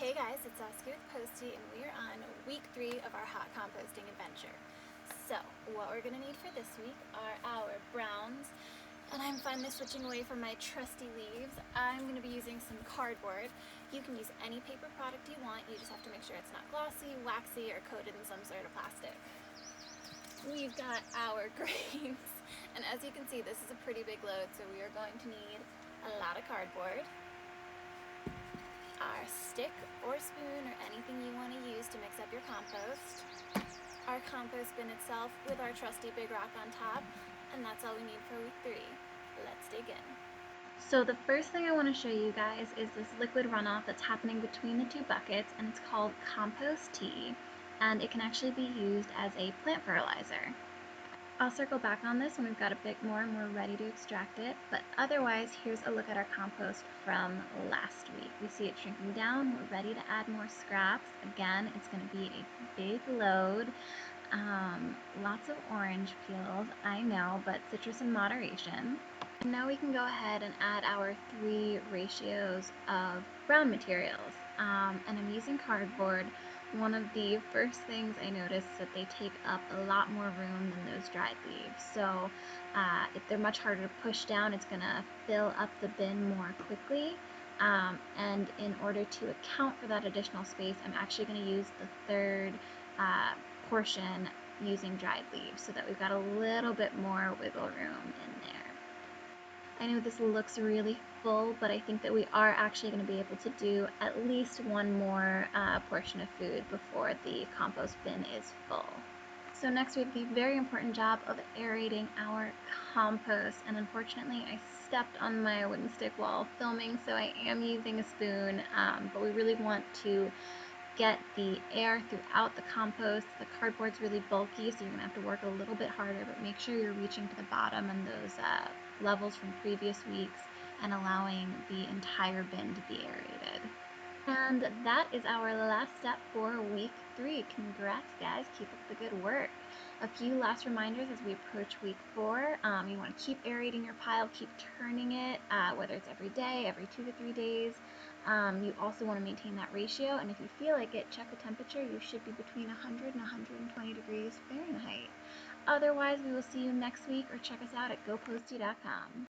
Hey guys, it's Saskia with Posty, and we are on week 3 of our hot composting adventure. So, what we're going to need for this week are our browns, and I'm finally switching away from my trusty leaves. I'm going to be using some cardboard. You can use any paper product you want, you just have to make sure it's not glossy, waxy, or coated in some sort of plastic. We've got our grains, and as you can see, this is a pretty big load, so we are going to need a lot of cardboard, our stick or spoon or anything you want to use to mix up your compost, our compost bin itself with our trusty big rock on top, and that's all we need for week 3. Let's dig in. So the first thing I want to show you guys is this liquid runoff that's happening between the two buckets, and it's called compost tea, and it can actually be used as a plant fertilizer. I'll circle back on this when we've got a bit more and we're ready to extract it, but otherwise, here's a look at our compost from last week. We see it shrinking down, we're ready to add more scraps. Again, it's going to be a big load. Lots of orange peels, I know, but citrus in moderation. And now we can go ahead and add our 3 ratios of brown materials. And I'm using cardboard. One of the first things I noticed is that they take up a lot more room than those dried leaves. So if they're much harder to push down, it's going to fill up the bin more quickly. And in order to account for that additional space, I'm actually going to use the third portion using dried leaves so that we've got a little bit more wiggle room in there. I know this looks really full, but I think that we are actually going to be able to do at least one more portion of food before the compost bin is full. So next we have the very important job of aerating our compost, and unfortunately I stepped on my wooden stick while filming, so I am using a spoon, but we really want to get the air throughout the compost. The cardboard's really bulky, so you're going to have to work a little bit harder, but make sure you're reaching to the bottom and those levels from previous weeks and allowing the entire bin to be aerated. And that is our last step for week 3. Congrats, guys. Keep up the good work. A few last reminders as we approach week 4. You want to keep aerating your pile, keep turning it, whether it's every day, every 2 to 3 days. You also want to maintain that ratio, and if you feel like it, check the temperature. You should be between 100 and 120 degrees Fahrenheit. Otherwise, we will see you next week, or check us out at goposty.com.